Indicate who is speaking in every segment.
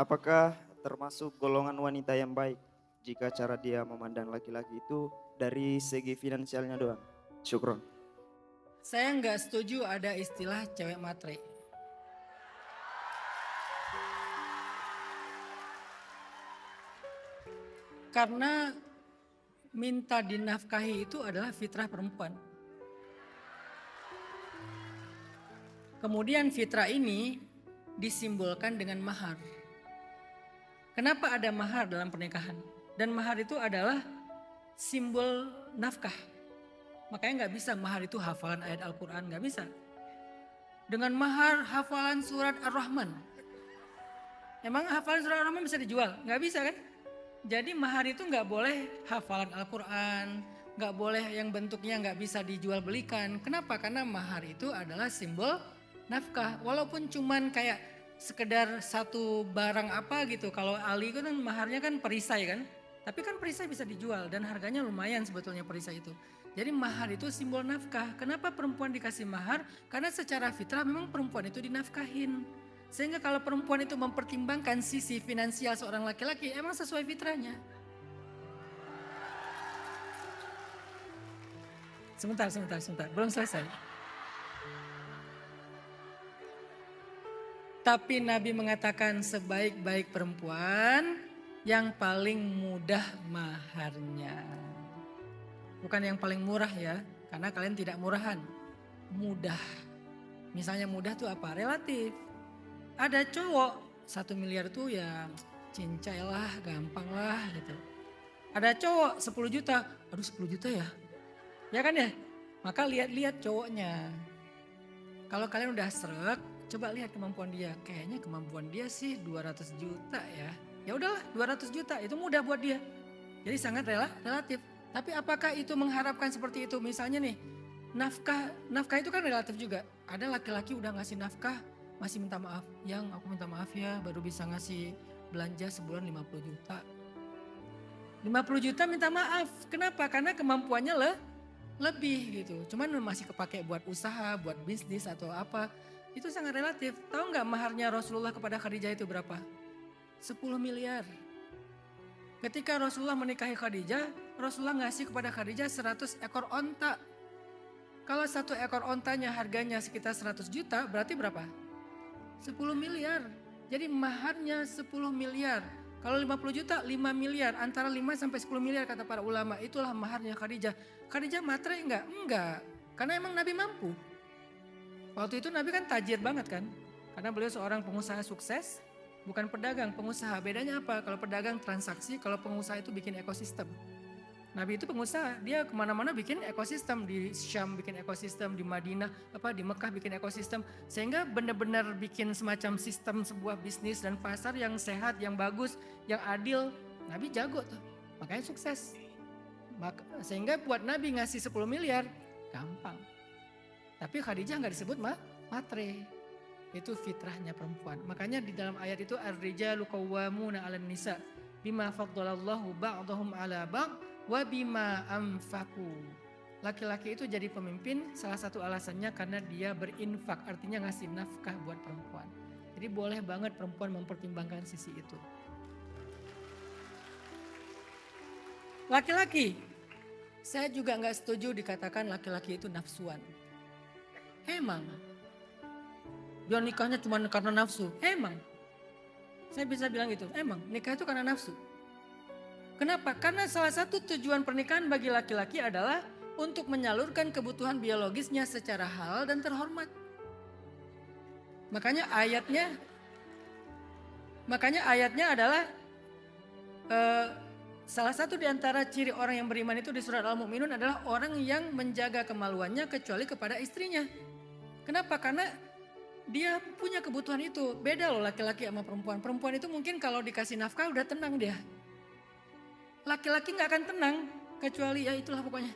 Speaker 1: Apakah termasuk golongan wanita yang baik jika cara dia memandang laki-laki itu dari segi finansialnya doang? Syukron.
Speaker 2: Saya nggak setuju ada istilah cewek matre. Karena minta dinafkahi itu adalah fitrah perempuan. Kemudian fitrah ini disimbolkan dengan mahar. Kenapa ada mahar dalam pernikahan? Dan mahar itu adalah simbol nafkah. Makanya nggak bisa mahar itu hafalan ayat Al-Quran, nggak bisa. Dengan mahar hafalan surat Ar-Rahman. Emang hafalan surat Ar-Rahman bisa dijual? Nggak bisa kan? Jadi mahar itu nggak boleh hafalan Al-Quran, nggak boleh yang bentuknya nggak bisa dijual belikan. Kenapa? Karena mahar itu adalah simbol nafkah. Walaupun cuman kayak sekedar satu barang apa gitu. Kalau Ali kan maharnya kan perisai kan. Tapi kan perisai bisa dijual dan harganya lumayan sebetulnya perisai itu. Jadi mahar itu simbol nafkah. Kenapa perempuan dikasih mahar? Karena secara fitrah memang perempuan itu dinafkahin. Sehingga kalau perempuan itu mempertimbangkan sisi finansial seorang laki-laki, emang sesuai fitrahnya. Sebentar. Belum selesai. Tapi Nabi mengatakan sebaik-baik perempuan yang paling mudah maharnya. Bukan yang paling murah ya, karena kalian tidak murahan. Mudah. Misalnya mudah tuh apa? Relatif. Ada cowok 1 miliar tuh ya cincai lah, gampang lah gitu. Ada cowok 10 juta, aduh 10 juta ya. Ya kan ya? Maka lihat-lihat cowoknya. Kalau kalian udah srek, coba lihat kemampuan dia. Kayaknya kemampuan dia sih 200 juta ya. Ya udahlah 200 juta itu mudah buat dia. Jadi sangat relatif. Tapi apakah itu mengharapkan seperti itu? Misalnya nih, nafkah itu kan relatif juga. Ada laki-laki udah ngasih nafkah, masih minta maaf. Yang aku minta maaf ya, baru bisa ngasih belanja sebulan 50 juta. 50 juta minta maaf. Kenapa? Karena kemampuannya lebih gitu. Cuman masih kepake buat usaha, buat bisnis atau apa. Itu sangat relatif. Tahu nggak maharnya Rasulullah kepada Khadijah itu berapa? 10 miliar. Ketika Rasulullah menikahi Khadijah, Rasulullah ngasih kepada Khadijah 100 ekor onta. Kalau satu ekor ontanya harganya sekitar 100 juta, berarti berapa? 10 miliar. Jadi maharnya 10 miliar. Kalau 50 juta, 5 miliar. Antara 5 sampai 10 miliar kata para ulama. Itulah maharnya Khadijah. Khadijah matre enggak? Enggak. Karena emang Nabi mampu. Waktu itu Nabi kan tajir banget kan. Karena beliau seorang pengusaha sukses. Bukan pedagang, pengusaha. Bedanya apa? Kalau pedagang transaksi, kalau pengusaha itu bikin ekosistem. Nabi itu pengusaha, dia kemana-mana bikin ekosistem. Di Syam bikin ekosistem, di Madinah, di Mekah bikin ekosistem. Sehingga benar-benar bikin semacam sistem sebuah bisnis dan pasar yang sehat, yang bagus, yang adil. Nabi jago tuh, makanya sukses. Sehingga buat Nabi ngasih 10 miliar, gampang. Tapi Khadijah nggak disebut matre. Itu fitrahnya perempuan. Makanya di dalam ayat itu ar-rijalu qawwamuna 'alan nisa bima faddalallahu ba'dahum 'ala ba'd wa bima anfaqu. Laki-laki itu jadi pemimpin salah satu alasannya karena dia berinfak, artinya ngasih nafkah buat perempuan. Jadi boleh banget perempuan mempertimbangkan sisi itu. Laki-laki, saya juga nggak setuju dikatakan laki-laki itu nafsuan. Emang dia nikahnya cuma karena nafsu. Emang. Saya bisa bilang gitu. Emang nikah itu karena nafsu. Kenapa? Karena salah satu tujuan pernikahan bagi laki-laki adalah untuk menyalurkan kebutuhan biologisnya secara halal dan terhormat. Makanya ayatnya adalah salah satu di antara ciri orang yang beriman itu di surat Al-Mu'minun adalah orang yang menjaga kemaluannya kecuali kepada istrinya. Kenapa? Karena dia punya kebutuhan itu. Beda loh laki-laki sama perempuan. Perempuan itu mungkin kalau dikasih nafkah udah tenang dia. Laki-laki gak akan tenang. Kecuali ya itulah pokoknya.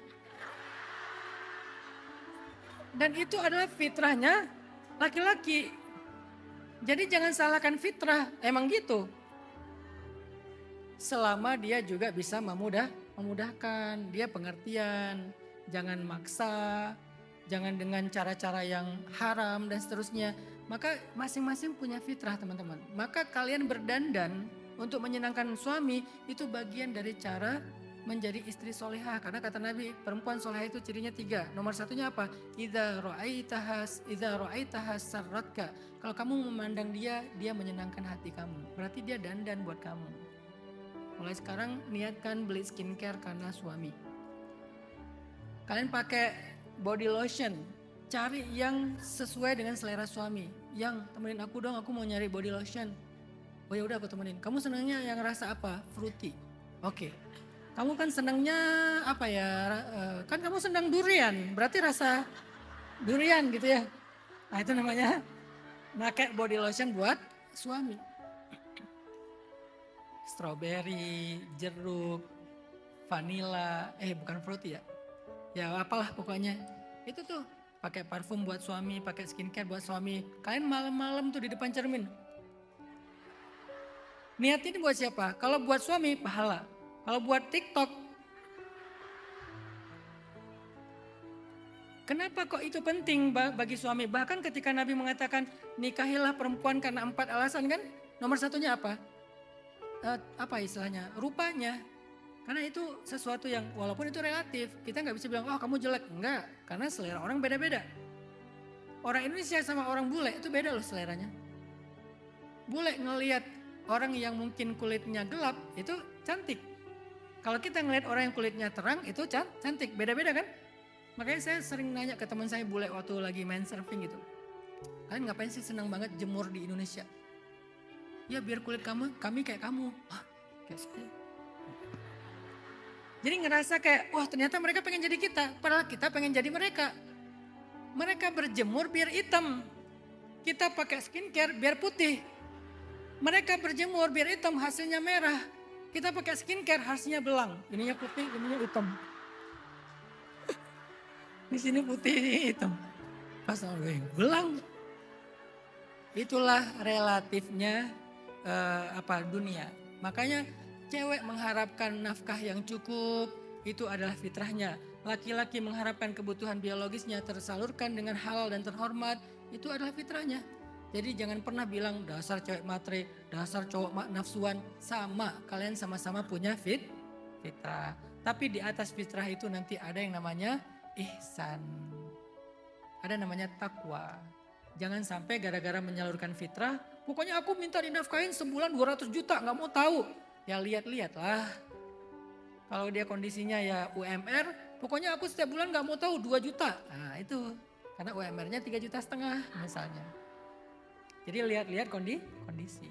Speaker 2: Dan itu adalah fitrahnya laki-laki. Jadi jangan salahkan fitrah. Emang gitu. Selama dia juga bisa memudahkan. Dia pengertian. Jangan maksa. jangan dengan cara-cara yang haram dan seterusnya. Maka masing-masing punya fitrah teman-teman. Maka kalian berdandan untuk menyenangkan suami itu bagian dari cara menjadi istri solehah. Karena kata Nabi, perempuan solehah itu cirinya 3. Nomor satunya apa? Idza ra'aitahas sarratka. Kalau kamu memandang dia, dia menyenangkan hati kamu. Berarti dia dandan buat kamu. Mulai sekarang niatkan beli skincare karena suami. Kalian pakai body lotion, cari yang sesuai dengan selera suami. Yang temenin aku dong, aku mau nyari body lotion. Oh ya udah aku temenin. Kamu senangnya yang rasa apa? Fruity. Oke. Kamu kan senangnya apa ya? Kan kamu senang durian, berarti rasa durian gitu ya. Nah itu namanya pakai body lotion buat suami. Strawberry, jeruk, vanilla, bukan fruity ya. Ya apalah pokoknya. Itu tuh pakai parfum buat suami, pakai skincare buat suami. Kalian malam-malam tuh di depan cermin. Niat ini buat siapa? Kalau buat suami pahala. Kalau buat TikTok. Kenapa kok itu penting bagi suami? Bahkan ketika Nabi mengatakan nikahilah perempuan karena 4 alasan kan? Nomor satunya apa? Apa istilahnya? Rupanya. Karena itu sesuatu yang walaupun itu relatif. Kita nggak bisa bilang, oh kamu jelek. Enggak, karena selera orang beda-beda. Orang Indonesia sama orang bule itu beda loh seleranya. Bule ngelihat orang yang mungkin kulitnya gelap itu cantik. Kalau kita ngelihat orang yang kulitnya terang itu cantik. Beda-beda kan? Makanya saya sering nanya ke teman saya bule waktu lagi main surfing gitu. Kalian ngapain sih senang banget jemur di Indonesia? Ya biar kulit kami kayak kamu. Hah, kayak saya. Jadi ngerasa kayak, wah ternyata mereka pengen jadi kita. Padahal kita pengen jadi mereka. Mereka berjemur biar hitam. Kita pakai skincare biar putih. Mereka berjemur biar hitam hasilnya merah. Kita pakai skincare hasilnya belang. Ininya putih, ininya hitam. Di sini putih, ini hitam. Pas belang. Itulah relatifnya dunia. Makanya cewek mengharapkan nafkah yang cukup, itu adalah fitrahnya. Laki-laki mengharapkan kebutuhan biologisnya tersalurkan dengan halal dan terhormat, itu adalah fitrahnya. Jadi jangan pernah bilang dasar cewek matre, dasar cowok nafsuan. Sama, kalian sama-sama punya fitrah. Tapi di atas fitrah itu nanti ada yang namanya ihsan. Ada namanya takwa. Jangan sampai gara-gara menyalurkan fitrah, pokoknya aku minta dinafkahin sebulan 200 juta, gak mau tahu. Ya lihat-lihatlah. Kalau dia kondisinya ya UMR, pokoknya aku setiap bulan gak mau tahu 2 juta. Nah itu, karena UMR-nya 3,5 juta misalnya. Jadi lihat-lihat kondisi.